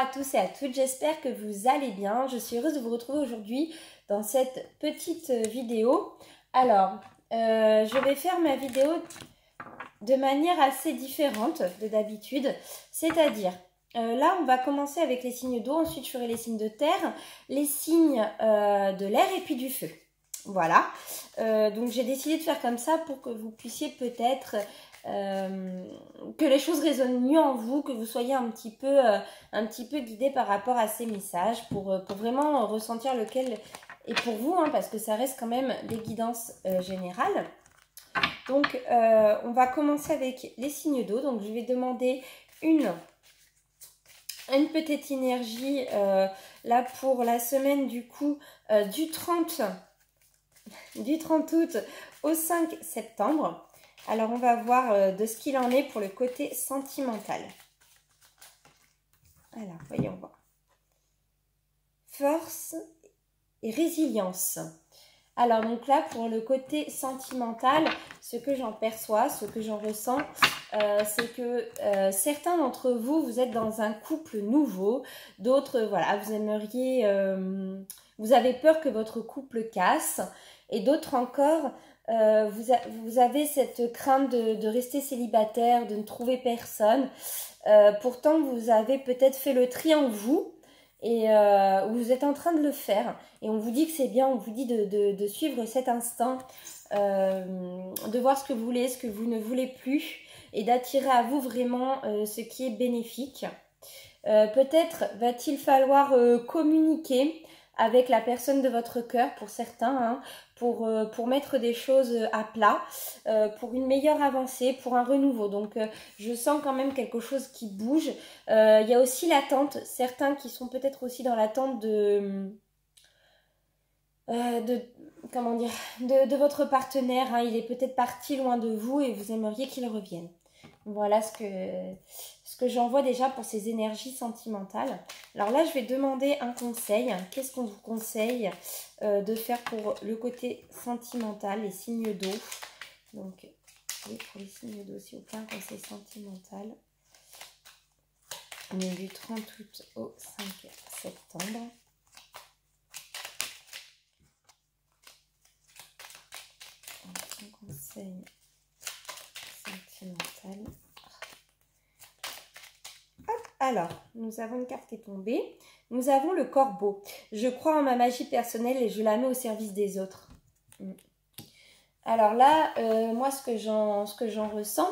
à tous et à toutes, j'espère que vous allez bien. Je suis heureuse de vous retrouver aujourd'hui dans cette petite vidéo. Alors, je vais faire ma vidéo de manière assez différente de d'habitude. C'est-à-dire, là on va commencer avec les signes d'eau, ensuite je ferai les signes de terre, les signes de l'air et puis du feu. Voilà, donc j'ai décidé de faire comme ça pour que vous puissiez peut-être, que les choses résonnent mieux en vous, que vous soyez un petit peu guidé par rapport à ces messages, pour vraiment ressentir lequel est pour vous, hein, parce que ça reste quand même des guidances générales. Donc on va commencer avec les signes d'eau, donc je vais demander une petite énergie là pour la semaine du coup du 30 août au 5 septembre. Alors, on va voir de ce qu'il en est pour le côté sentimental. Alors, voyons voir. Force et résilience. Alors, donc là, pour le côté sentimental, ce que j'en perçois, ce que j'en ressens, c'est que certains d'entre vous, vous êtes dans un couple nouveau. D'autres, voilà, vous aimeriez... vous avez peur que votre couple casse. Et d'autres encore... vous avez cette crainte de rester célibataire, de ne trouver personne. Pourtant, vous avez peut-être fait le tri en vous et vous êtes en train de le faire. Et on vous dit que c'est bien, on vous dit de suivre cet instinct, de voir ce que vous voulez, ce que vous ne voulez plus et d'attirer à vous vraiment ce qui est bénéfique. Peut-être va-t-il falloir communiquer avec la personne de votre cœur pour certains, hein, pour mettre des choses à plat, pour une meilleure avancée, pour un renouveau. Donc je sens quand même quelque chose qui bouge. Il y a aussi l'attente, certains qui sont peut-être aussi dans l'attente comment dire, de votre partenaire, hein. Il est peut-être parti loin de vous et vous aimeriez qu'il revienne. Voilà ce que j'en vois déjà pour ces énergies sentimentales. Alors là, je vais demander un conseil. Qu'est-ce qu'on vous conseille de faire pour le côté sentimental, les signes d'eau? Donc, oui, pour les signes d'eau, s'il vous plaît, un conseil sentimental. On est du 30 août au 5 septembre. Un conseil sentimental. Alors, nous avons une carte qui est tombée. Nous avons le corbeau. Je crois en ma magie personnelle et je la mets au service des autres. Alors là, moi, ce que j'en ressens,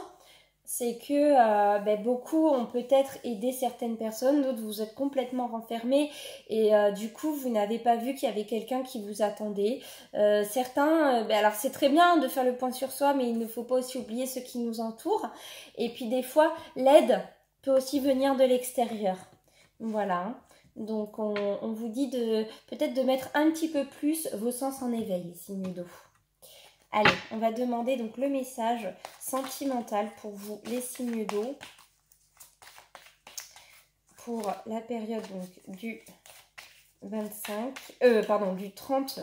c'est que beaucoup ont peut-être aidé certaines personnes, d'autres vous êtes complètement renfermés et du coup, vous n'avez pas vu qu'il y avait quelqu'un qui vous attendait. Certains, alors c'est très bien de faire le point sur soi, mais il ne faut pas aussi oublier ceux qui nous entourent. Et puis des fois, l'aide peut aussi venir de l'extérieur. Voilà. Donc on vous dit peut-être de mettre un petit peu plus vos sens en éveil, les signes d'eau. Allez, on va demander donc le message sentimental pour vous, les signes d'eau, pour la période donc du 30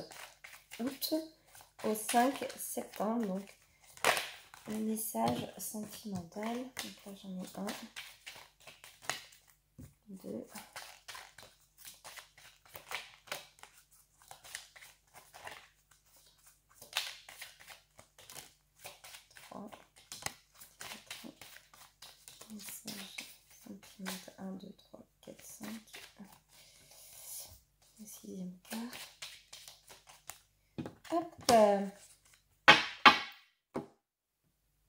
août au 5 septembre. Donc le message sentimental. Donc là j'en ai un. 2, 3, 4, message sentimental, 1, 2, 3, 4, 5, la sixième carte. Hop,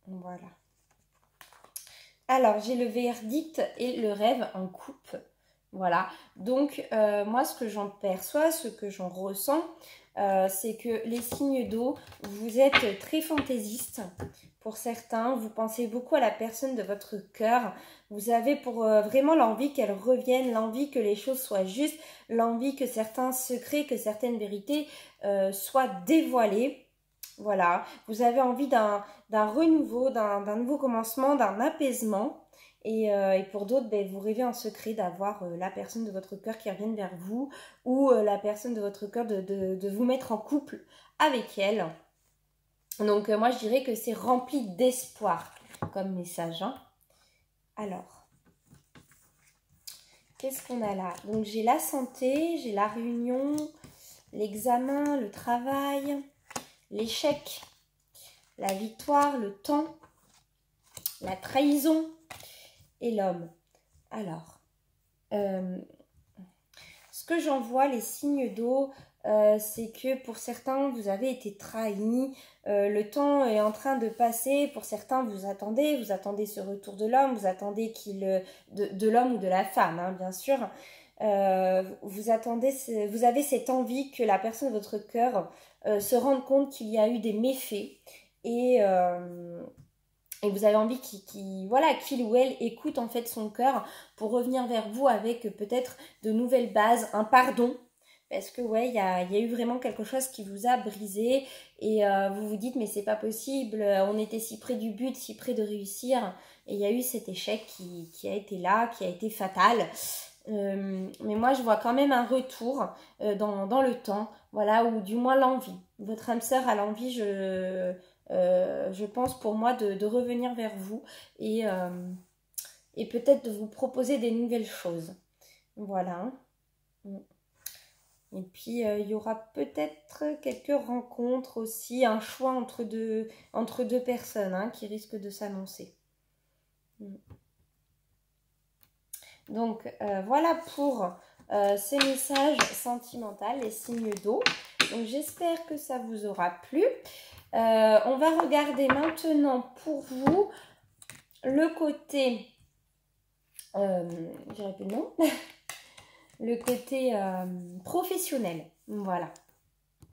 voilà. Alors, j'ai le verdict et le rêve en coupe. Voilà. Donc, moi, ce que j'en perçois, ce que j'en ressens, c'est que les signes d'eau, vous êtes très fantaisistes. Pour certains, vous pensez beaucoup à la personne de votre cœur. Vous avez pour vraiment l'envie qu'elle revienne, l'envie que les choses soient justes, l'envie que certains secrets, que certaines vérités soient dévoilées. Voilà, vous avez envie d'un renouveau, d'un nouveau commencement, d'un apaisement. Et pour d'autres, vous rêvez en secret d'avoir la personne de votre cœur qui revienne vers vous ou la personne de votre cœur de vous mettre en couple avec elle. Donc moi, je dirais que c'est rempli d'espoir comme message, hein. Alors, qu'est-ce qu'on a là? Donc, j'ai la santé, j'ai la réunion, l'examen, le travail, l'échec, la victoire, le temps, la trahison et l'homme. Alors, ce que j'en vois, les signes d'eau, c'est que pour certains, vous avez été trahis. Le temps est en train de passer. Pour certains, vous attendez ce retour de l'homme, vous attendez de l'homme ou de la femme, hein, bien sûr. Vous avez cette envie que la personne de votre cœur se rende compte qu'il y a eu des méfaits et vous avez envie qu'il ou elle écoute en fait son cœur pour revenir vers vous avec peut-être de nouvelles bases, un pardon. Parce que ouais, il y a eu vraiment quelque chose qui vous a brisé et vous vous dites mais c'est pas possible, on était si près du but, si près de réussir et il y a eu cet échec qui a été là, qui a été fatal. Mais moi je vois quand même un retour dans le temps, voilà, ou du moins l'envie. Votre âme sœur a l'envie, je pense pour moi de revenir vers vous et peut-être de vous proposer des nouvelles choses. Voilà. Et puis, il y aura peut-être quelques rencontres aussi, un choix entre deux personnes hein, qui risquent de s'annoncer. Donc, voilà pour ces messages sentimentaux, les signes d'eau. Donc, j'espère que ça vous aura plu. On va regarder maintenant pour vous le côté... je dirais plus le nom. Le côté professionnel. Voilà.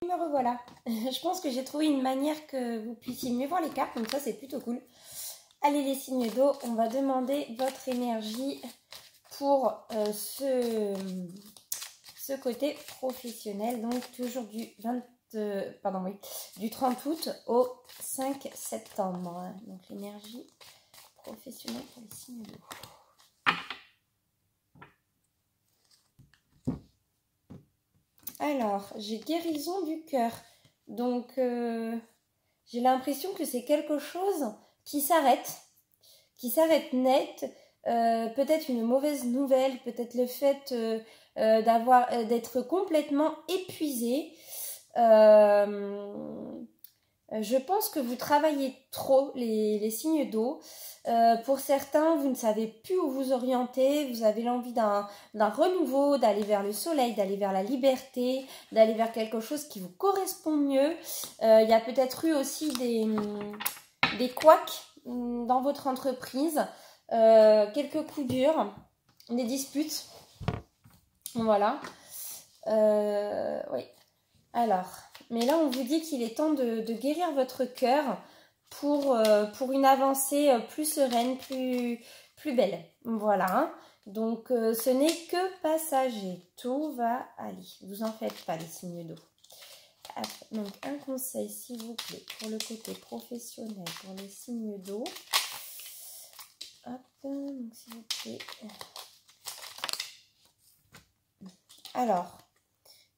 Me revoilà. Je pense que j'ai trouvé une manière que vous puissiez mieux voir les cartes. Donc ça, c'est plutôt cool. Allez, les signes d'eau, on va demander votre énergie pour ce côté professionnel. Donc toujours du 30 août au 5 septembre. Donc l'énergie professionnelle pour les signes d'eau. Alors, j'ai guérison du cœur. Donc, j'ai l'impression que c'est quelque chose qui s'arrête net. Peut-être une mauvaise nouvelle, peut-être le fait d'être complètement épuisé. Je pense que vous travaillez trop les signes d'eau. Pour certains, vous ne savez plus où vous orienter. Vous avez l'envie d'un renouveau, d'aller vers le soleil, d'aller vers la liberté, d'aller vers quelque chose qui vous correspond mieux. Il y a peut-être eu aussi des couacs dans votre entreprise, quelques coups durs, des disputes. Voilà. Oui. Alors... Mais là, on vous dit qu'il est temps de guérir votre cœur pour une avancée plus sereine, plus belle. Voilà. Donc, ce n'est que passager. Tout va aller. Vous en faites pas, les signes d'eau. Donc, un conseil, s'il vous plaît, pour le côté professionnel, pour les signes d'eau. Hop, donc, s'il vous plaît. Alors,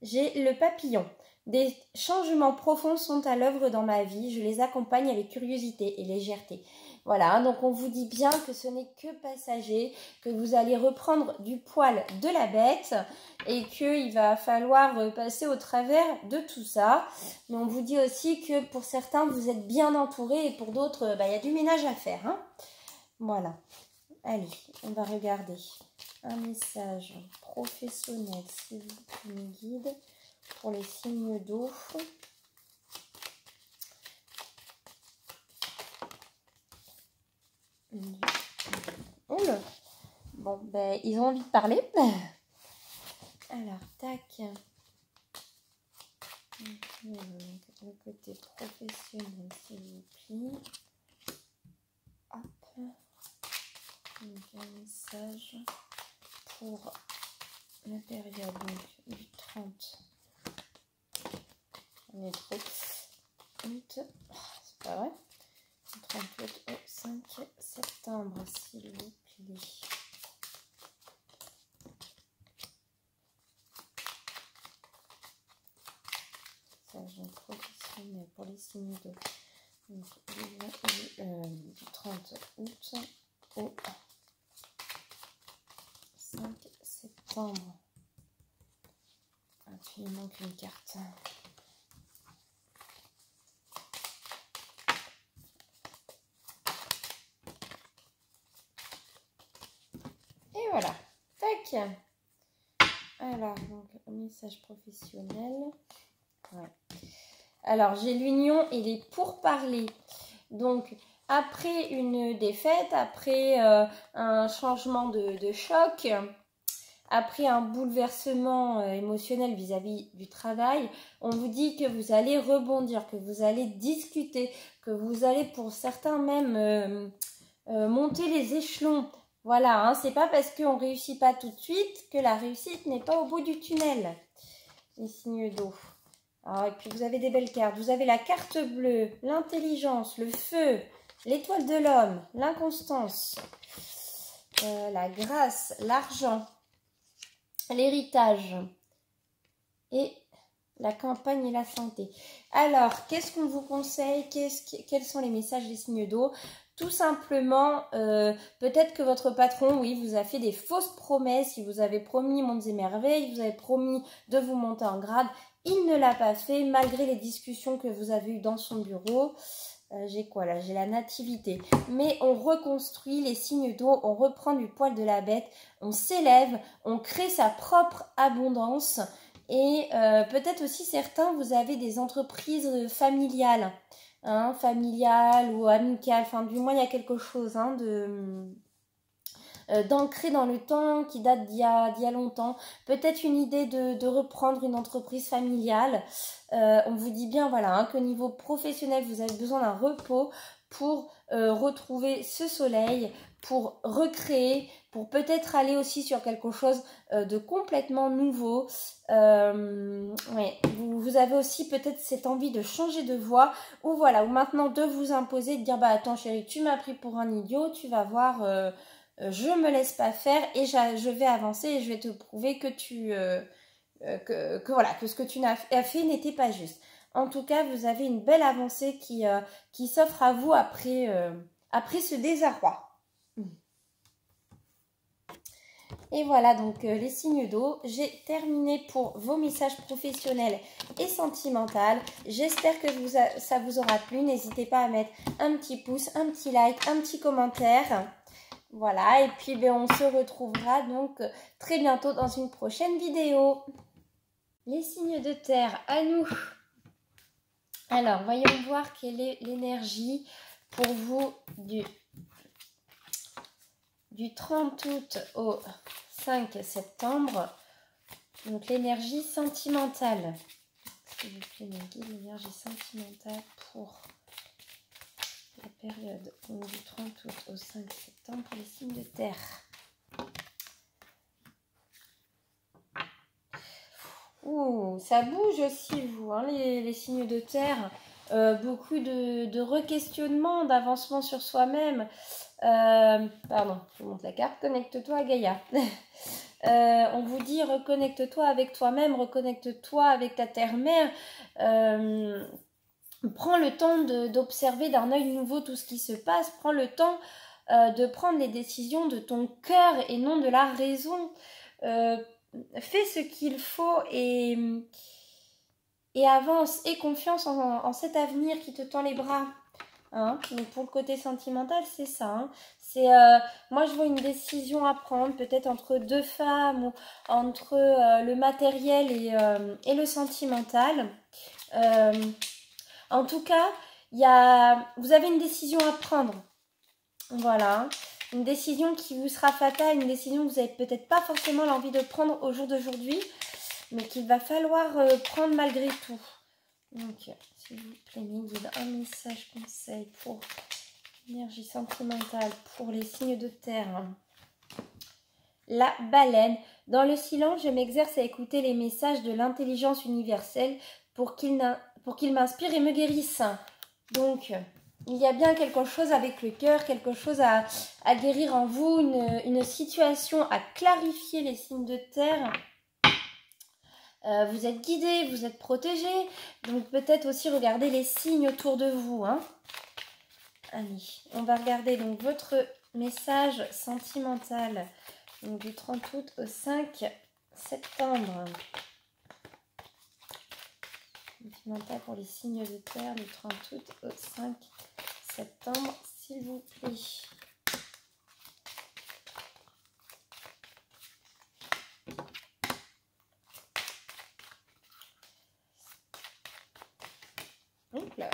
j'ai le papillon. Des changements profonds sont à l'œuvre dans ma vie. Je les accompagne avec curiosité et légèreté. Voilà, donc on vous dit bien que ce n'est que passager, que vous allez reprendre du poil de la bête et qu'il va falloir passer au travers de tout ça. Mais on vous dit aussi que pour certains, vous êtes bien entourés et pour d'autres, il y a du ménage à faire. Hein. Voilà. Allez, on va regarder un message professionnel, s'il vous plaît, guide. Pour les signes d'eau. Oula. Bon, ben, ils ont envie de parler. Alors, tac. Le côté professionnel, s'il vous plaît. Hop. Donc, un message pour la période donc, du 30. On est trop août. Oh, c'est pas vrai. 38 au 5 septembre, s'il vous plaît. Message professionnel pour les signes d'eau. Du 30 août au 5 septembre. septembre. Ah, il manque une carte. Et voilà. Tac. Alors, donc, message professionnel. Ouais. Alors, j'ai l'union et les pourparlers. Donc, après une défaite, après un changement de choc, après un bouleversement émotionnel vis-à-vis du travail, on vous dit que vous allez rebondir, que vous allez discuter, que vous allez pour certains même monter les échelons. Voilà, hein, c'est pas parce qu'on ne réussit pas tout de suite que la réussite n'est pas au bout du tunnel. Les signes d'eau. Et puis vous avez des belles cartes. Vous avez la carte bleue, l'intelligence, le feu, l'étoile de l'homme, l'inconstance, la grâce, l'argent, l'héritage et la campagne et la santé. Alors, qu'est-ce qu'on vous conseille? Quels sont les messages des signes d'eau? Tout simplement, peut-être que votre patron, oui, vous a fait des fausses promesses. Il vous avait promis mondes et merveilles, vous avez promis de vous monter en grade. Il ne l'a pas fait, malgré les discussions que vous avez eues dans son bureau. J'ai quoi là? J'ai la nativité. Mais on reconstruit les signes d'eau, on reprend du poil de la bête, on s'élève, on crée sa propre abondance. Et peut-être aussi certains, vous avez des entreprises familiales. Hein, familiale ou amicale, enfin du moins il y a quelque chose hein, d'ancré dans le temps qui date d'il y a longtemps. Peut-être une idée de reprendre une entreprise familiale. On vous dit bien voilà hein, qu'au niveau professionnel vous avez besoin d'un repos pour retrouver ce soleil, pour recréer, pour peut-être aller aussi sur quelque chose de complètement nouveau. Ouais, vous avez aussi peut-être cette envie de changer de voie ou voilà, ou maintenant de vous imposer, de dire bah attends chérie, tu m'as pris pour un idiot, tu vas voir, je me laisse pas faire et je vais avancer et je vais te prouver que voilà, que ce que tu as fait n'était pas juste. En tout cas, vous avez une belle avancée qui s'offre à vous après ce désarroi. Et voilà donc les signes d'eau. J'ai terminé pour vos messages professionnels et sentimentaux. J'espère que ça vous aura plu. N'hésitez pas à mettre un petit pouce, un petit like, un petit commentaire. Voilà, et puis on se retrouvera donc très bientôt dans une prochaine vidéo. Les signes de terre, à nous. Alors, voyons voir quelle est l'énergie pour vous du 30 août au 5 septembre. Donc, l'énergie sentimentale. S'il vous plaît, mes guides, l'énergie sentimentale pour la période donc, du 30 août au 5 septembre pour les signes de terre. Ouh, ça bouge aussi, vous, hein, les signes de terre. Beaucoup de re-questionnement, d'avancement sur soi-même. Pardon, je vous montre la carte. Connecte-toi à Gaïa. On vous dit reconnecte-toi avec toi-même, reconnecte-toi avec ta terre-mère. Prends le temps d'observer d'un œil nouveau tout ce qui se passe. Prends le temps de prendre les décisions de ton cœur et non de la raison. Fais ce qu'il faut et avance. Aie confiance en cet avenir qui te tend les bras. Hein, donc pour le côté sentimental, c'est ça. Hein. C'est moi je vois une décision à prendre, peut-être entre deux femmes ou entre le matériel et le sentimental. En tout cas, vous avez une décision à prendre. Voilà. Une décision qui vous sera fatale, une décision que vous n'avez peut-être pas forcément l'envie de prendre au jour d'aujourd'hui, mais qu'il va falloir prendre malgré tout. Donc, s'il vous plaît, mes guides, un message conseil pour l'énergie sentimentale, pour les signes de terre. La baleine. Dans le silence, je m'exerce à écouter les messages de l'intelligence universelle pour qu'il m'inspire et me guérisse. Donc, il y a bien quelque chose avec le cœur, quelque chose à guérir en vous, une situation à clarifier les signes de terre. Vous êtes guidé, vous êtes protégé, donc peut-être aussi regarder les signes autour de vous. Hein. Allez, on va regarder donc votre message sentimental Donc du 30 août au 5 septembre. Sentimental pour les signes de terre du 30 août au 5 septembre, s'il vous plaît. Donc là.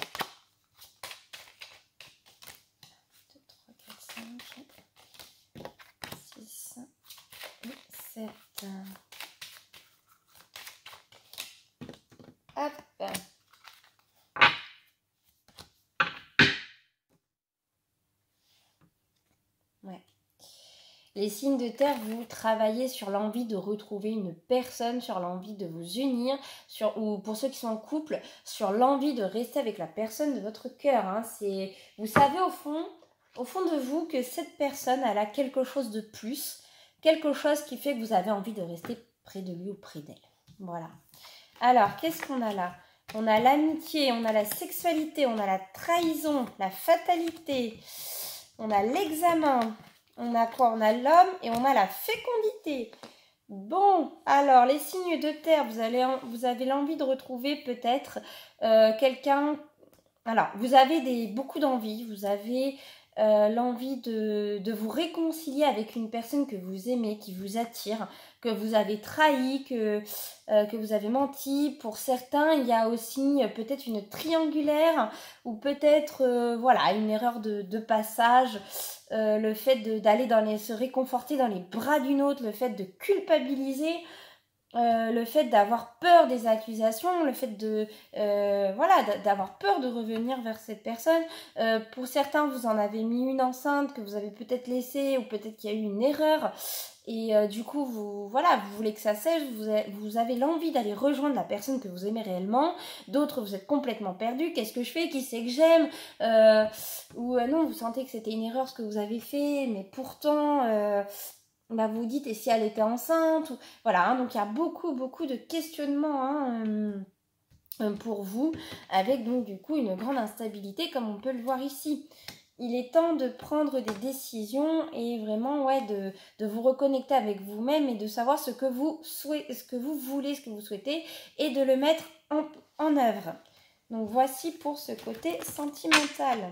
2, 3, 4, 5, 6 et 7. Hop. Ouais. Les signes de terre, vous travaillez sur l'envie de retrouver une personne, sur l'envie de vous unir, ou pour ceux qui sont en couple, sur l'envie de rester avec la personne de votre cœur. Hein. Vous savez au fond de vous que cette personne, elle a quelque chose de plus, quelque chose qui fait que vous avez envie de rester près de lui ou près d'elle. Voilà. Alors, qu'est-ce qu'on a là? On a l'amitié, on a la sexualité, on a la trahison, la fatalité, on a l'examen. On a quoi? On a l'homme et on a la fécondité. Bon, alors les signes de terre, vous avez l'envie de retrouver peut-être quelqu'un. Alors, vous avez beaucoup d'envie, vous avez l'envie de vous réconcilier avec une personne que vous aimez, qui vous attire, que vous avez trahi, que vous avez menti. Pour certains, il y a aussi peut-être une triangulaire ou peut-être voilà, une erreur de passage. Le fait d'aller se réconforter dans les bras d'une autre, le fait de culpabiliser, le fait d'avoir peur des accusations, le fait d'avoir peur de revenir vers cette personne. Pour certains, vous en avez mis une enceinte que vous avez peut-être laissée ou peut-être qu'il y a eu une erreur. Et du coup, vous voulez que ça sèche, vous avez l'envie d'aller rejoindre la personne que vous aimez réellement. D'autres, vous êtes complètement perdu. Qu'est-ce que je fais? Qui c'est que j'aime? Non, vous sentez que c'était une erreur ce que vous avez fait, mais pourtant... vous dites, et si elle était enceinte Voilà, hein, donc il y a beaucoup de questionnements pour vous, avec donc du coup une grande instabilité comme on peut le voir ici. Il est temps de prendre des décisions et vraiment de vous reconnecter avec vous-même et de savoir ce que vous voulez, ce que vous souhaitez et de le mettre en œuvre. Donc voici pour ce côté sentimental.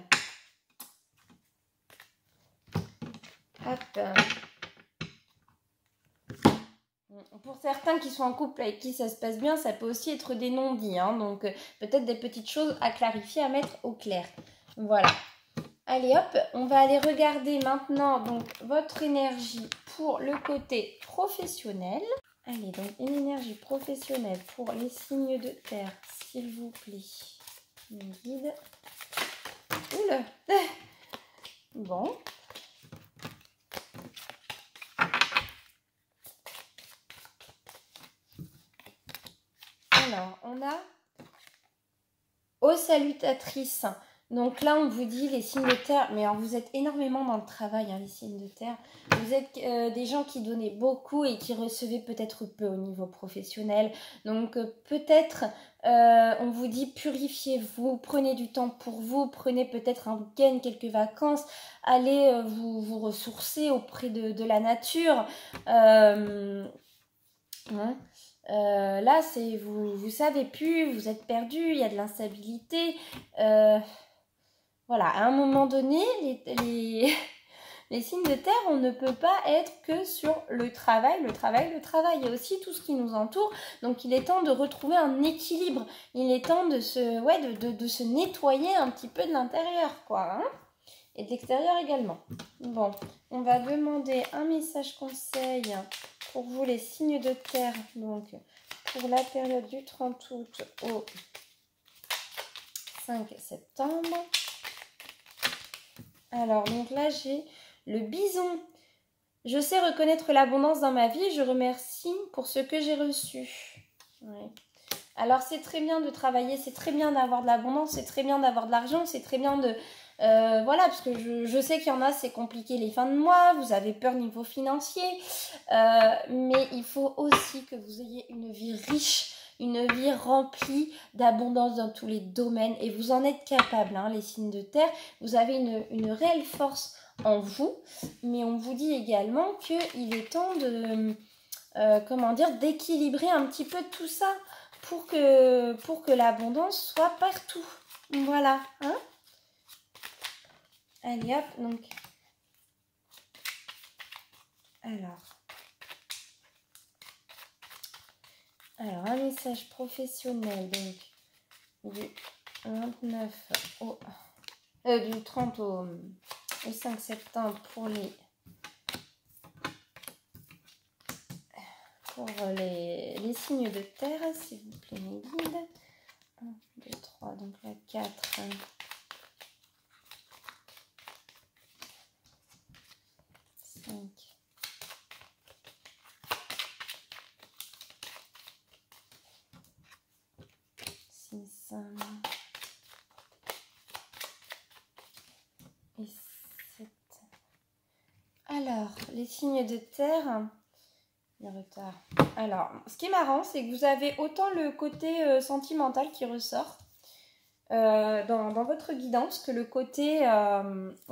Hop. Pour certains qui sont en couple avec qui ça se passe bien, ça peut aussi être des non-dits. Hein, donc peut-être des petites choses à clarifier, à mettre au clair. Voilà. Allez hop, on va aller regarder maintenant donc votre énergie pour le côté professionnel. Allez, donc une énergie professionnelle pour les signes de terre, s'il vous plaît. Mon guide. Oula. Bon. Alors, on a aux salutatrices. Donc là, on vous dit les signes de terre, mais alors vous êtes énormément dans le travail, hein, les signes de terre. Vous êtes des gens qui donnaient beaucoup et qui recevaient peut-être peu au niveau professionnel. Donc peut-être, on vous dit purifiez-vous, prenez du temps pour vous, prenez peut-être un week-end, quelques vacances, allez vous ressourcer auprès de la nature. Là, c'est vous savez plus, vous êtes perdu, il y a de l'instabilité. Voilà, à un moment donné, les signes de terre, on ne peut pas être que sur le travail. Il y a aussi tout ce qui nous entoure. Donc, il est temps de retrouver un équilibre. Il est temps de se nettoyer un petit peu de l'intérieur, quoi. Hein, et de l'extérieur également. Bon, on va demander un message conseil pour vous, les signes de terre. Donc, pour la période du 30 août au 5 septembre. Alors, donc là, j'ai le bison. Je sais reconnaître l'abondance dans ma vie. Je remercie pour ce que j'ai reçu. Ouais. Alors, c'est très bien de travailler. C'est très bien d'avoir de l'abondance. C'est très bien d'avoir de l'argent. C'est très bien de... voilà, parce que je sais qu'il y en a, c'est compliqué les fins de mois. Vous avez peur niveau financier. Mais il faut aussi que vous ayez une vie riche. Une vie remplie d'abondance dans tous les domaines et vous en êtes capable, hein, les signes de terre. Vous avez une réelle force en vous, mais on vous dit également qu'il est temps de, comment dire, d'équilibrer un petit peu tout ça pour que l'abondance soit partout. Voilà, hein? Allez hop, donc. Alors un message professionnel, donc du 29 au du 30 au 5 septembre pour les signes de terre, s'il vous plaît, mes guides. 1, 2, 3, donc la 4. 5. 6. Et 7. Alors, les signes de terre, le retard. Alors, ce qui est marrant, c'est que vous avez autant le côté sentimental qui ressort dans votre guidance que le côté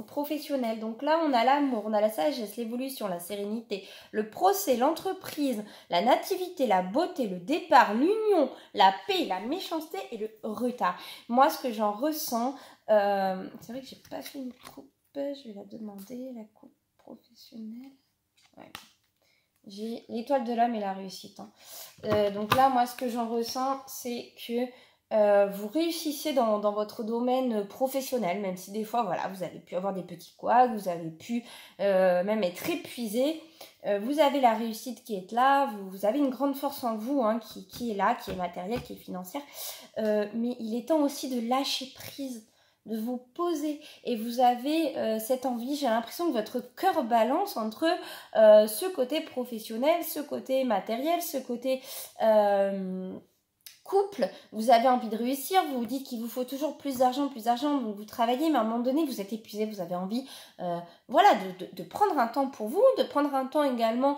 professionnel. Donc là, on a l'amour, on a la sagesse, l'évolution, la sérénité, le procès, l'entreprise, la nativité, la beauté, le départ, l'union, la paix, la méchanceté et le retard. Moi, ce que j'en ressens, c'est vrai que j'ai pas fait une coupe, je vais la demander, la coupe professionnelle. Ouais. J'ai l'étoile de l'homme et la réussite. Hein. Donc là, moi, ce que j'en ressens, c'est que vous réussissez dans votre domaine professionnel, même si des fois, voilà, vous avez pu avoir des petits couacs, vous avez pu même être épuisé. Vous avez la réussite qui est là, vous avez une grande force en vous hein, qui est là, qui est matérielle, qui est financière. Mais il est temps aussi de lâcher prise, de vous poser. Et vous avez cette envie, j'ai l'impression que votre cœur balance entre ce côté professionnel, ce côté matériel, ce côté couple, vous avez envie de réussir, vous vous dites qu'il vous faut toujours plus d'argent, donc vous travaillez, mais à un moment donné, vous êtes épuisé, vous avez envie voilà, de prendre un temps pour vous, de prendre un temps également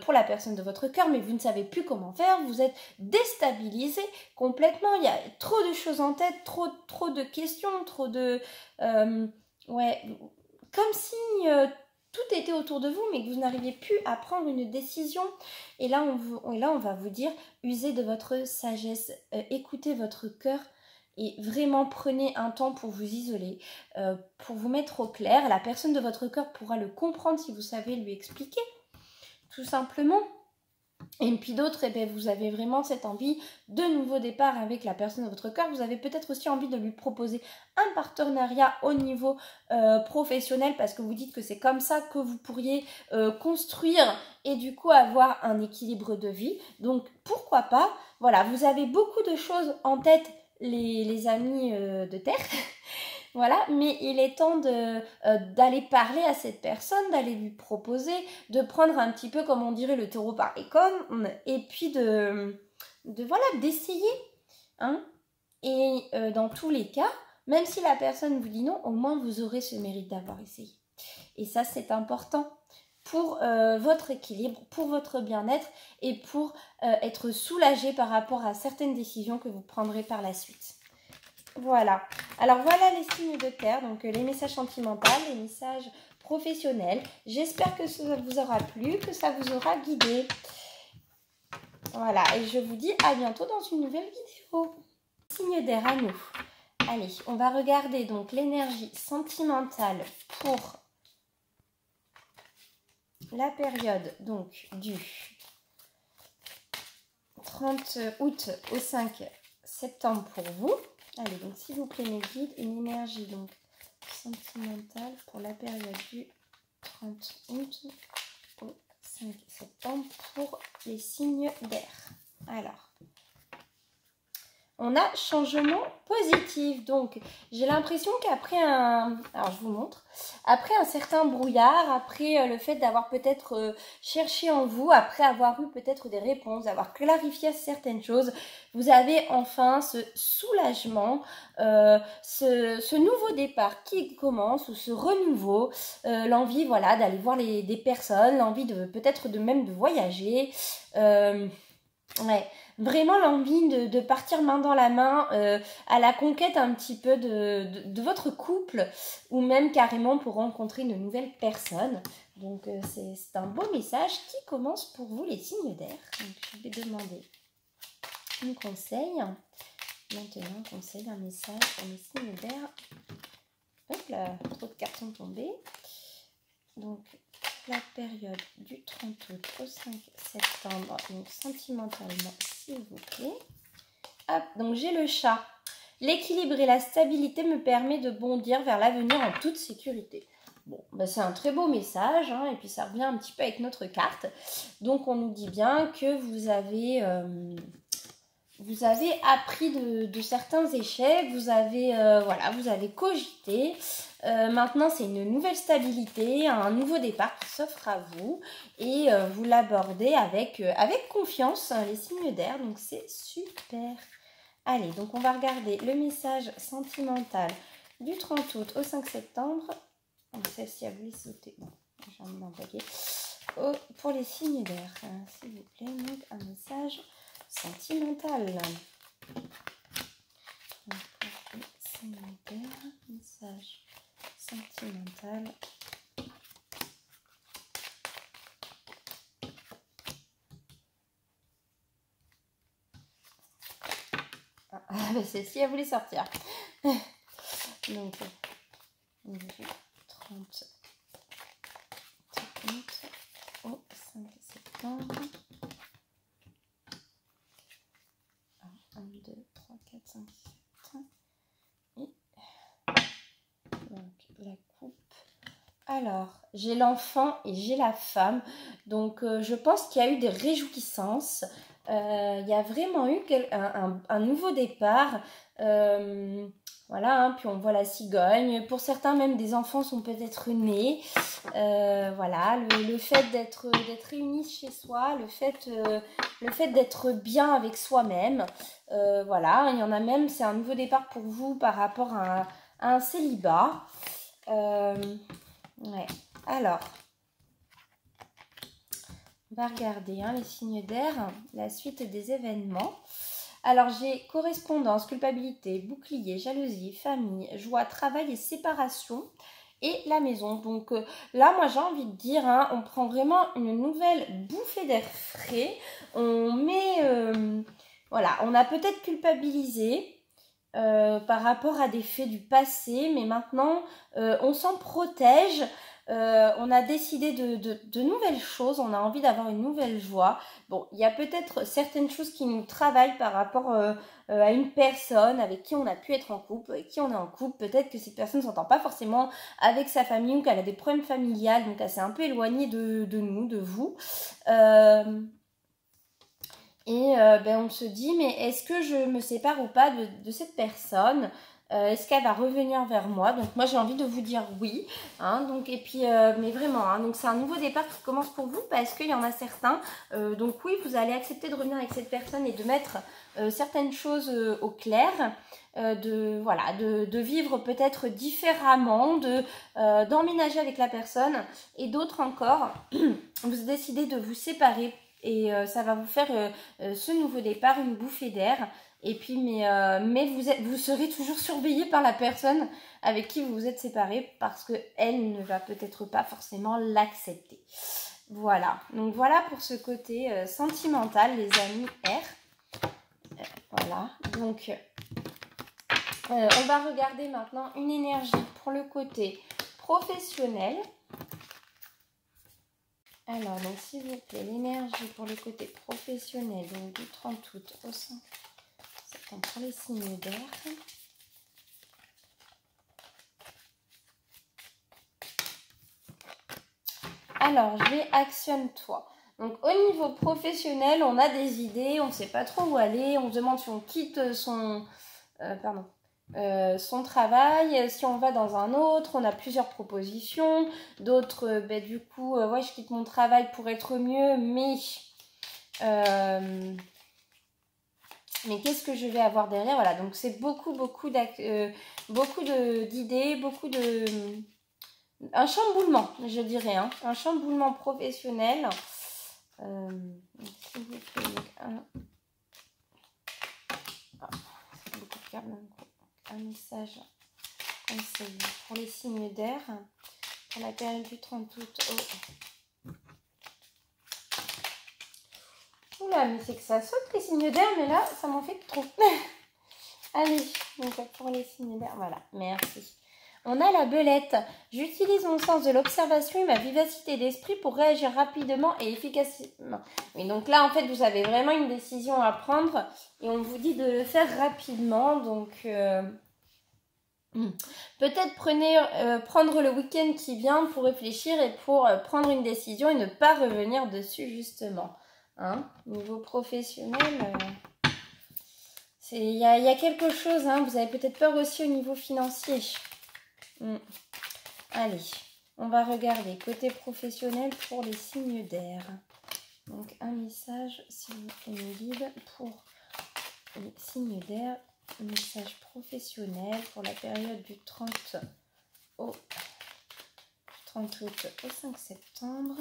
pour la personne de votre cœur, mais vous ne savez plus comment faire, vous êtes déstabilisé complètement, il y a trop de choses en tête, trop de questions, trop de... ouais, comme si... tout était autour de vous, mais que vous n'arriviez plus à prendre une décision. Et là, on va vous dire, usez de votre sagesse, écoutez votre cœur et vraiment prenez un temps pour vous isoler, pour vous mettre au clair. La personne de votre cœur pourra le comprendre si vous savez lui expliquer, tout simplement. Et puis d'autres, eh bien, vous avez vraiment cette envie de nouveau départ avec la personne de votre cœur. Vous avez peut-être aussi envie de lui proposer un partenariat au niveau professionnel parce que vous dites que c'est comme ça que vous pourriez construire et du coup avoir un équilibre de vie. Donc pourquoi pas, voilà, vous avez beaucoup de choses en tête les amis de terre. Voilà, mais il est temps d'aller parler à cette personne, d'aller lui proposer, de prendre un petit peu, comme on dirait, le taureau par les cornes, et puis voilà, d'essayer. Hein. Et dans tous les cas, même si la personne vous dit non, au moins vous aurez ce mérite d'avoir essayé. Et ça, c'est important pour votre équilibre, pour votre bien-être et pour être soulagé par rapport à certaines décisions que vous prendrez par la suite. Voilà. Alors voilà les signes de terre, donc les messages sentimentaux, les messages professionnels. J'espère que ça vous aura plu, que ça vous aura guidé. Voilà, et je vous dis à bientôt dans une nouvelle vidéo. Signe d'air à nous. Allez, on va regarder donc l'énergie sentimentale pour la période donc du 30 août au 5 septembre pour vous. Allez, donc s'il vous plaît mes guides, une énergie donc sentimentale pour la période du 30 août au 5 septembre pour les signes d'air. Alors, on a changement positif. Donc, j'ai l'impression qu'après alors je vous montre, après un certain brouillard, après le fait d'avoir peut-être cherché en vous, après avoir eu peut-être des réponses, d'avoir clarifié certaines choses, vous avez enfin ce soulagement, ce nouveau départ qui commence, ou ce renouveau, l'envie voilà, d'aller voir des personnes, l'envie de peut-être même de voyager, Ouais, vraiment l'envie de partir main dans la main à la conquête un petit peu de votre couple ou même carrément pour rencontrer une nouvelle personne. Donc c'est un beau message qui commence pour vous les signes d'air. Donc je vais demander un conseil. Maintenant, un conseil, un message pour les signes d'air. Hop là, trop de cartes sont tombés. Donc la période du 30 août au 5 septembre, donc sentimentalement, s'il vous plaît. Hop, donc j'ai le chat. L'équilibre et la stabilité me permet de bondir vers l'avenir en toute sécurité. Bon, bah c'est un très beau message, hein, et puis ça revient un petit peu avec notre carte. Donc on nous dit bien que vous avez appris de certains échecs, vous avez, voilà, vous avez cogité. Maintenant, c'est une nouvelle stabilité, un nouveau départ qui s'offre à vous et vous l'abordez avec confiance, hein, les signes d'air, donc c'est super. Allez, donc on va regarder le message sentimental du 30 août au 5 septembre. Celle-ci a voulu sauter. Bon, j'ai envie d'envoyer. Pour les signes d'air, s'il vous plaît, donc un message sentimental. Donc, pour les signes d'air, message sentimental. Bah celle-ci a voulu sortir. Donc, 30 au 5 septembre. 1, 2, 3, 4, 5, 7. Et donc la coupe. Alors, j'ai l'enfant et j'ai la femme. Donc, je pense qu'il y a eu des réjouissances. Il y a vraiment eu un nouveau départ. Voilà, hein, puis on voit la cigogne. Pour certains, même des enfants sont peut-être nés. Voilà, le fait d'être réunis chez soi, le fait d'être bien avec soi-même. Voilà, il y en a même, c'est un nouveau départ pour vous par rapport à un célibat. Ouais, alors, on va regarder hein, les signes d'air, la suite des événements. Alors, j'ai correspondance, culpabilité, bouclier, jalousie, famille, joie, travail et séparation et la maison. Donc là, moi, j'ai envie de dire, hein, on prend vraiment une nouvelle bouffée d'air frais. On met, voilà, on a peut-être culpabilisé par rapport à des faits du passé, mais maintenant, on s'en protège. On a décidé de nouvelles choses, on a envie d'avoir une nouvelle joie. Bon, il y a peut-être certaines choses qui nous travaillent par rapport à une personne avec qui on a pu être en couple, avec qui on est en couple. Peut-être que cette personne ne s'entend pas forcément avec sa famille ou qu'elle a des problèmes familiales, donc elle s'est un peu éloignée de nous, de vous. Ben, on se dit, mais est-ce que je me sépare ou pas de cette personne? Est-ce qu'elle va revenir vers moi? Donc moi j'ai envie de vous dire oui, hein, donc, et puis, mais vraiment, hein, donc c'est un nouveau départ qui commence pour vous parce qu'il y en a certains, donc oui, vous allez accepter de revenir avec cette personne et de mettre certaines choses au clair, de vivre peut-être différemment, d'emménager avec la personne, et d'autres encore, vous décidez de vous séparer. Et ça va vous faire ce nouveau départ, une bouffée d'air. Et puis, mais vous serez toujours surveillé par la personne avec qui vous vous êtes séparé parce qu'elle ne va peut-être pas forcément l'accepter. Voilà. Donc voilà pour ce côté sentimental, les amis R. Voilà. Donc, on va regarder maintenant une énergie pour le côté professionnel. Alors, donc, s'il vous plaît, l'énergie pour le côté professionnel, donc du 30 août au 5 septembre pour les signes d'air. Alors, je vais actionne-toi. Donc, au niveau professionnel, on a des idées, on ne sait pas trop où aller, on se demande si on quitte son travail, si on va dans un autre, on a plusieurs propositions, d'autres, du coup, ouais, je quitte mon travail pour être mieux, mais qu'est-ce que je vais avoir derrière? Voilà, donc c'est beaucoup d'idées, un chamboulement, je dirais, hein, un chamboulement professionnel. S'il vous plaît, donc beaucoup de cartes d'un coup. Un message conseil pour les signes d'air pour la période du 30 août au... Oula, mais c'est que ça saute les signes d'air, mais là, ça m'en fait trop. Allez, donc pour les signes d'air, voilà, merci. On a la belette. J'utilise mon sens de l'observation et ma vivacité d'esprit pour réagir rapidement et efficacement. Oui, donc là, en fait, vous avez vraiment une décision à prendre et on vous dit de le faire rapidement. Donc, peut-être prendre le week-end qui vient pour réfléchir et pour prendre une décision et ne pas revenir dessus, justement. Hein, niveau professionnel... Il y a quelque chose, hein, vous avez peut-être peur aussi au niveau financier. Allez, on va regarder côté professionnel pour les signes d'air. Donc un message, s'il vous plaît, mes guides, pour les signes d'air. Message professionnel pour la période du 30 août au 5 septembre.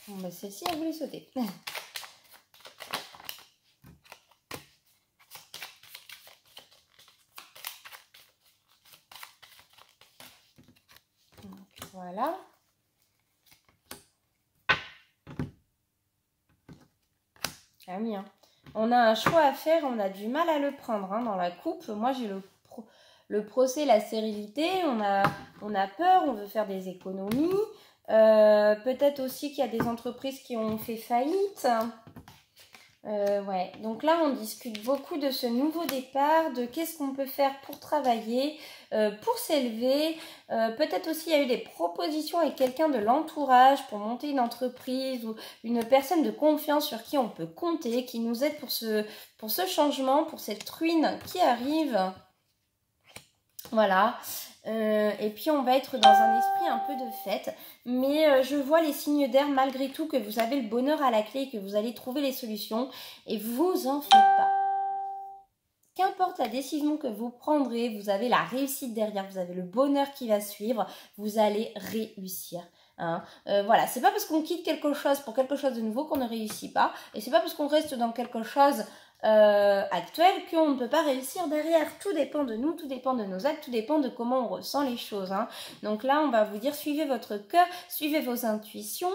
Bon, bah celle-ci, elle voulait sauter. Donc, voilà. Ah oui, hein. On a un choix à faire, on a du mal à le prendre hein, dans la coupe. Moi, j'ai le procès, la stérilité, on a peur, on veut faire des économies. Peut-être aussi qu'il y a des entreprises qui ont fait faillite. Ouais. Donc là, on discute beaucoup de ce nouveau départ, de qu'est-ce qu'on peut faire pour travailler, pour s'élever. Peut-être aussi, il y a eu des propositions avec quelqu'un de l'entourage pour monter une entreprise ou une personne de confiance sur qui on peut compter, qui nous aide pour ce changement, pour cette ruine qui arrive. Voilà. Et puis on va être dans un esprit un peu de fête, mais je vois les signes d'air malgré tout que vous avez le bonheur à la clé, que vous allez trouver les solutions et vous en faites pas. Qu'importe la décision que vous prendrez, vous avez la réussite derrière, vous avez le bonheur qui va suivre, vous allez réussir. Hein. Voilà, c'est pas parce qu'on quitte quelque chose pour quelque chose de nouveau qu'on ne réussit pas, et c'est pas parce qu'on reste dans quelque chose actuel qu'on ne peut pas réussir derrière. Tout dépend de nous, tout dépend de nos actes, tout dépend de comment on ressent les choses. Hein. Donc là, on va vous dire, suivez votre cœur, suivez vos intuitions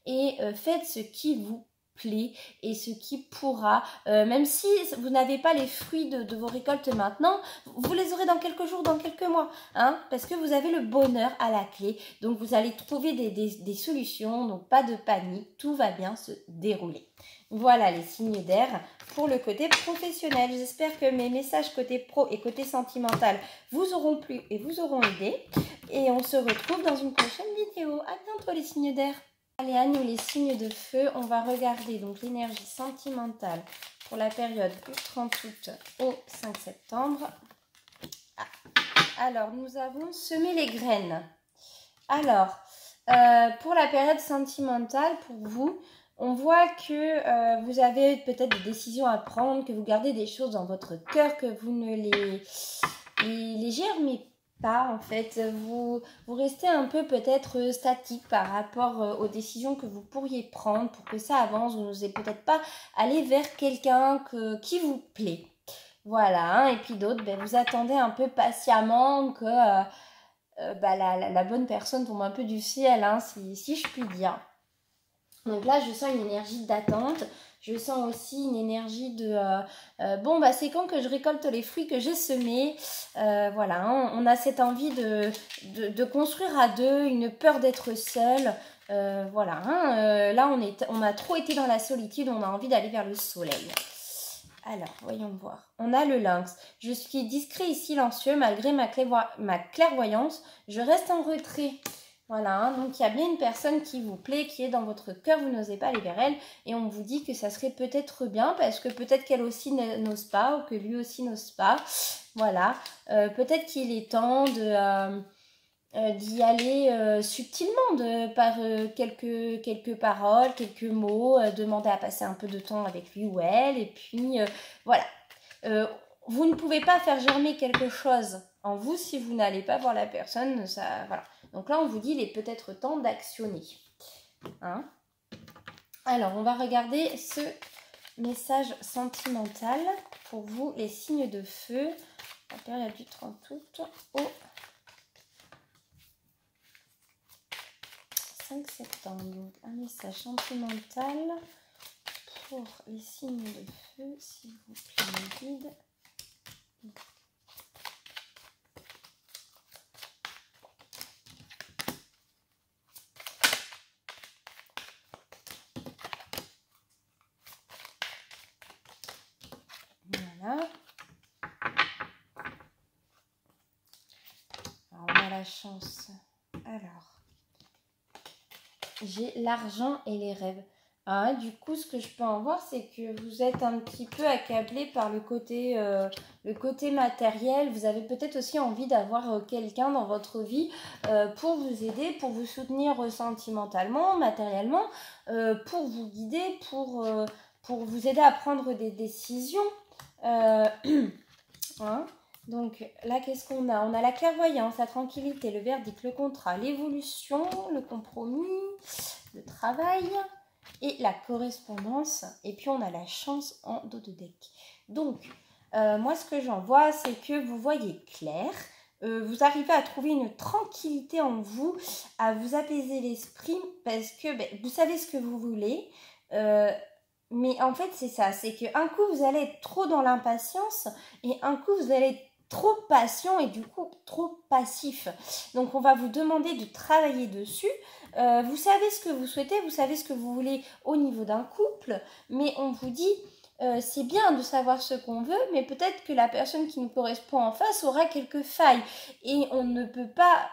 et faites ce qui vous plaît et ce qui pourra, même si vous n'avez pas les fruits de vos récoltes maintenant, vous les aurez dans quelques jours, dans quelques mois, hein, parce que vous avez le bonheur à la clé, donc vous allez trouver des solutions, donc pas de panique, tout va bien se dérouler. Voilà les signes d'air pour le côté professionnel. J'espère que mes messages côté pro et côté sentimental vous auront plu et vous auront aidé, et on se retrouve dans une prochaine vidéo. À bientôt les signes d'air. Allez, à nous les signes de feu, on va regarder donc l'énergie sentimentale pour la période du 30 août au 5 septembre. Ah. Alors, nous avons semé les graines. Alors, pour la période sentimentale, pour vous, on voit que vous avez peut-être des décisions à prendre, que vous gardez des choses dans votre cœur, que vous ne les germez pas en fait. Vous restez un peu peut-être statique par rapport aux décisions que vous pourriez prendre pour que ça avance. Vous n'osez peut-être pas aller vers quelqu'un qui vous plaît. Voilà, hein. Et puis d'autres, ben, vous attendez un peu patiemment que la bonne personne tombe un peu du ciel, hein, si je puis dire. Donc là, je sens une énergie d'attente. Je sens aussi une énergie de bon, bah c'est quand que je récolte les fruits que j'ai semés. Voilà, hein, on a cette envie de construire à deux, une peur d'être seul. Voilà, hein, là on a trop été dans la solitude, on a envie d'aller vers le soleil. Alors, voyons voir. On a le lynx. Je suis discret et silencieux malgré ma clairvoyance. Je reste en retrait. Voilà, hein, donc il y a bien une personne qui vous plaît, qui est dans votre cœur, vous n'osez pas aller vers elle, et on vous dit que ça serait peut-être bien, parce que peut-être qu'elle aussi n'ose pas, ou que lui aussi n'ose pas. Voilà, peut-être qu'il est temps d'y aller subtilement par quelques paroles, quelques mots, demander à passer un peu de temps avec lui ou elle, et puis voilà. Vous ne pouvez pas faire germer quelque chose en vous si vous n'allez pas voir la personne, ça, voilà. Donc là, on vous dit, il est peut-être temps d'actionner. Hein? Alors, on va regarder ce message sentimental pour vous, les signes de feu, la période du 30 août au 5 septembre. Donc, un message sentimental pour les signes de feu, s'il vous plaît, mon guide. Voilà. Alors, on a la chance. Alors, j'ai l'argent et les rêves. Ah, du coup, ce que je peux en voir, c'est que vous êtes un petit peu accablé par le côté matériel. Vous avez peut-être aussi envie d'avoir quelqu'un dans votre vie pour vous aider, pour vous soutenir sentimentalement, matériellement, pour vous guider, pour vous aider à prendre des décisions. Hein? Donc là, qu'est-ce qu'on a? On a la clairvoyance, la tranquillité, le verdict, le contrat, l'évolution, le compromis, le travail et la correspondance. Et puis on a la chance en dos de deck. Donc moi, ce que j'en vois, c'est que vous voyez clair. Vous arrivez à trouver une tranquillité en vous, à vous apaiser l'esprit parce que vous savez ce que vous voulez. Mais en fait, c'est ça, c'est qu'un coup, vous allez être trop dans l'impatience et un coup, vous allez être trop patient et du coup, trop passif. Donc, on va vous demander de travailler dessus. Vous savez ce que vous souhaitez, vous savez ce que vous voulez au niveau d'un couple, mais on vous dit, c'est bien de savoir ce qu'on veut, mais peut-être que la personne qui nous correspond en face aura quelques failles. Et on ne peut pas...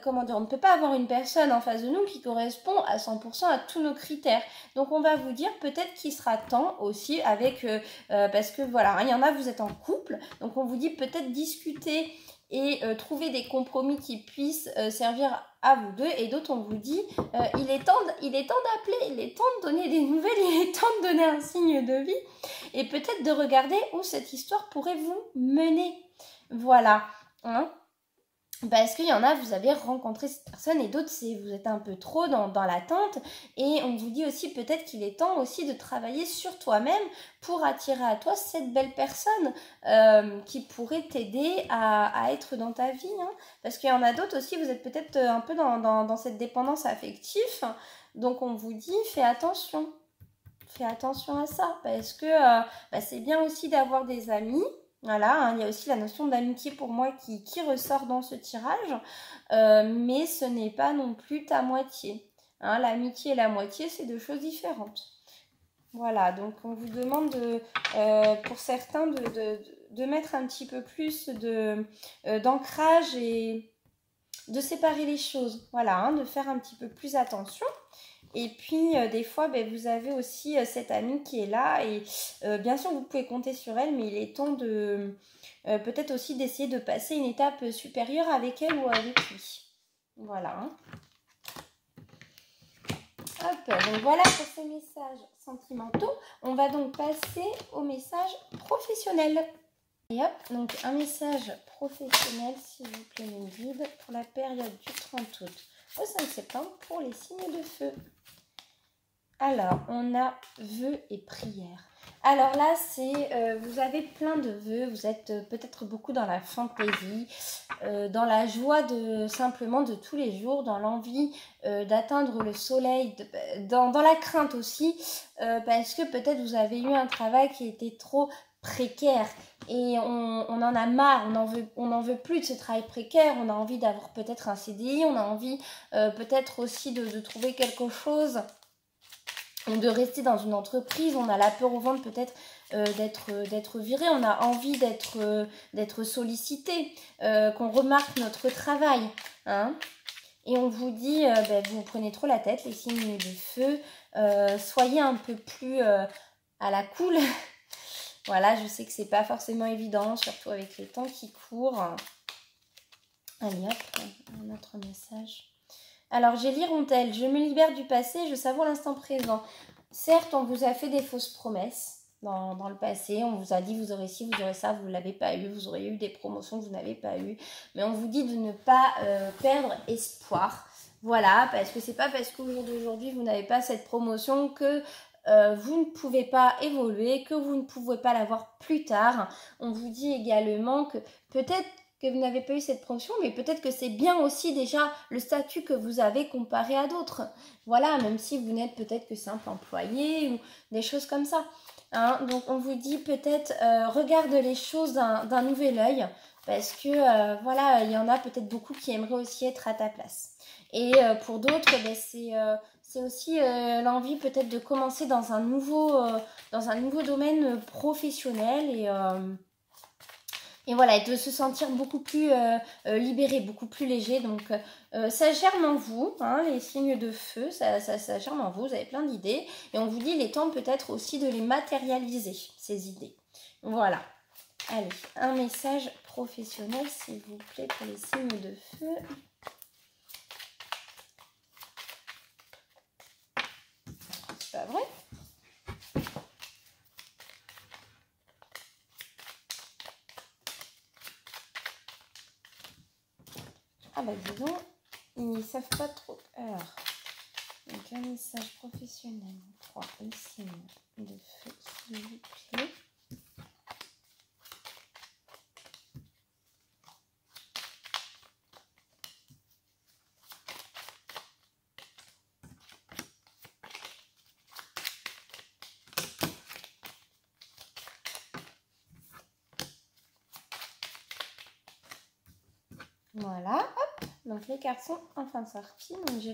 on ne peut pas avoir une personne en face de nous qui correspond à 100% à tous nos critères. Donc on va vous dire peut-être qu'il sera temps aussi avec, parce que voilà, il y en a, vous êtes en couple, donc on vous dit peut-être discuter et trouver des compromis qui puissent servir à vous deux, et d'autres on vous dit il est temps d'appeler, il est temps de donner des nouvelles, il est temps de donner un signe de vie, et peut-être de regarder où cette histoire pourrait vous mener. Voilà, hein. Parce qu'il y en a, vous avez rencontré cette personne et d'autres, vous êtes un peu trop dans l'attente. Et on vous dit aussi peut-être qu'il est temps aussi de travailler sur toi-même pour attirer à toi cette belle personne qui pourrait t'aider à être dans ta vie. Hein. Parce qu'il y en a d'autres aussi, vous êtes peut-être un peu dans cette dépendance affective. Donc on vous dit, fais attention. Fais attention à ça. Parce que c'est bien aussi d'avoir des amis. Voilà, hein, il y a aussi la notion d'amitié pour moi qui ressort dans ce tirage, mais ce n'est pas non plus ta moitié. Hein, l'amitié et la moitié, c'est deux choses différentes. Voilà, donc on vous demande pour certains de mettre un petit peu plus d'ancrage et de séparer les choses. Voilà, hein, de faire un petit peu plus attention. Et puis, des fois, vous avez aussi cette amie qui est là. Et bien sûr, vous pouvez compter sur elle, mais il est temps de peut-être aussi d'essayer de passer une étape supérieure avec elle ou avec lui. Voilà. Hein. Hop, donc voilà pour ces messages sentimentaux. On va donc passer au message professionnel. Et hop, donc un message professionnel, s'il vous plaît, mes guides, pour la période du 30 août au 5 septembre pour les signes de feu. Alors, on a vœux et prières. Alors là, vous avez plein de vœux, vous êtes peut-être beaucoup dans la fantaisie, dans la joie simplement de tous les jours, dans l'envie d'atteindre le soleil, dans la crainte aussi, parce que peut-être vous avez eu un travail qui était trop précaire et on en a marre, on n'en veut plus de ce travail précaire, on a envie d'avoir peut-être un CDI, on a envie peut-être aussi de trouver quelque chose, de rester dans une entreprise, on a la peur au ventre peut-être d'être viré, on a envie d'être sollicité, qu'on remarque notre travail, hein. Et on vous dit, vous prenez trop la tête, les signes de feu, soyez un peu plus à la cool. Voilà, je sais que c'est pas forcément évident, surtout avec les temps qui courent. Allez hop, un autre message. Alors j'ai l'hirondelle, je me libère du passé, je savoure l'instant présent. Certes, on vous a fait des fausses promesses dans le passé, on vous a dit vous aurez ci, vous aurez ça, vous ne l'avez pas eu, vous aurez eu des promotions que vous n'avez pas eu, mais on vous dit de ne pas perdre espoir. Voilà, parce que c'est pas parce qu'au jour d'aujourd'hui vous n'avez pas cette promotion que vous ne pouvez pas évoluer, que vous ne pouvez pas l'avoir plus tard. On vous dit également que peut-être que vous n'avez pas eu cette promotion, mais peut-être que c'est bien aussi déjà le statut que vous avez comparé à d'autres. Voilà, même si vous n'êtes peut-être que simple employé ou des choses comme ça. Hein, donc on vous dit peut-être regarde les choses d'un nouvel œil, parce que voilà, il y en a peut-être beaucoup qui aimeraient aussi être à ta place. Et pour d'autres, ben, c'est aussi l'envie peut-être de commencer dans un nouveau domaine professionnel et voilà, et de se sentir beaucoup plus libéré, beaucoup plus léger. Donc ça germe en vous, hein, les signes de feu, ça germe en vous, vous avez plein d'idées. Et on vous dit, il est temps peut-être aussi de les matérialiser, ces idées. Voilà. Allez, un message professionnel, s'il vous plaît, pour les signes de feu. C'est pas vrai ? Ah bah dis donc, ils savent pas trop. Alors, donc un message professionnel pour les signes de feu, s'il vous plaît. Voilà, hop, donc les cartes sont enfin sorties, donc j'ai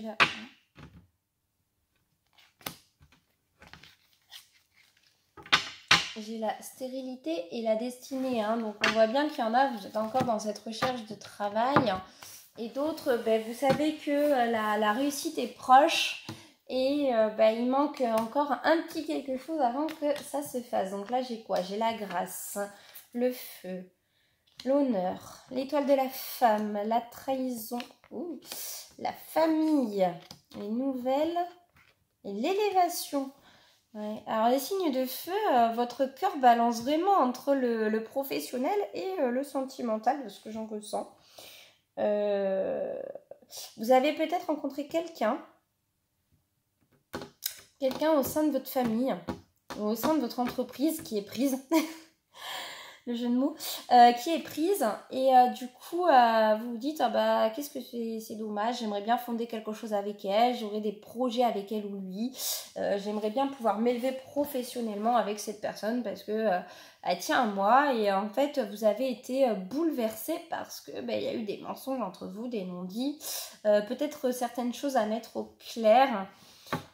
la stérilité et la destinée, hein. Donc on voit bien qu'il y en a, vous êtes encore dans cette recherche de travail, et d'autres, ben, vous savez que la réussite est proche, et ben, il manque encore un petit quelque chose avant que ça se fasse. Donc là j'ai quoi? J'ai la grâce, le feu, l'honneur, l'étoile de la femme, la trahison, la famille, les nouvelles et l'élévation. Ouais. Alors les signes de feu, votre cœur balance vraiment entre le professionnel et le sentimental, de ce que j'en ressens. Vous avez peut-être rencontré quelqu'un au sein de votre famille, ou au sein de votre entreprise qui est prise. Le jeu de mots, qui est prise, et du coup vous vous dites ah bah qu'est-ce que c'est dommage, j'aimerais bien fonder quelque chose avec elle, j'aurais des projets avec elle ou lui, j'aimerais bien pouvoir m'élever professionnellement avec cette personne parce que elle tient à moi, et en fait vous avez été bouleversé parce que il y a eu des mensonges entre vous, des non-dits, peut-être certaines choses à mettre au clair,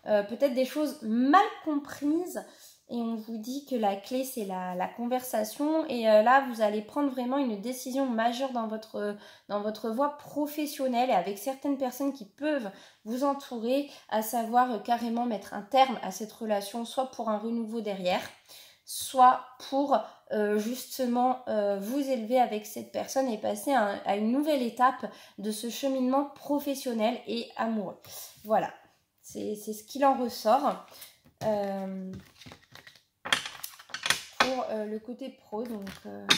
peut-être des choses mal comprises. Et on vous dit que la clé, c'est la conversation. Et là, vous allez prendre vraiment une décision majeure dans votre voie professionnelle, et avec certaines personnes qui peuvent vous entourer, à savoir carrément mettre un terme à cette relation, soit pour un renouveau derrière, soit pour justement vous élever avec cette personne et passer à une nouvelle étape de ce cheminement professionnel et amoureux. Voilà, c'est ce qu'il en ressort. Pour le côté pro, donc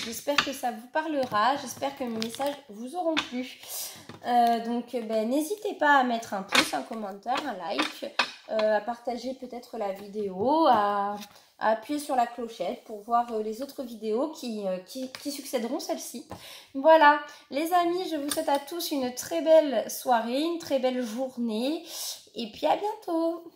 j'espère que ça vous parlera, j'espère que mes messages vous auront plu, donc n'hésitez pas à mettre un pouce, un commentaire, un like, à partager peut-être la vidéo, à appuyer sur la clochette pour voir les autres vidéos qui succéderont celle-ci. Voilà les amis, je vous souhaite à tous une très belle soirée, une très belle journée, et puis à bientôt.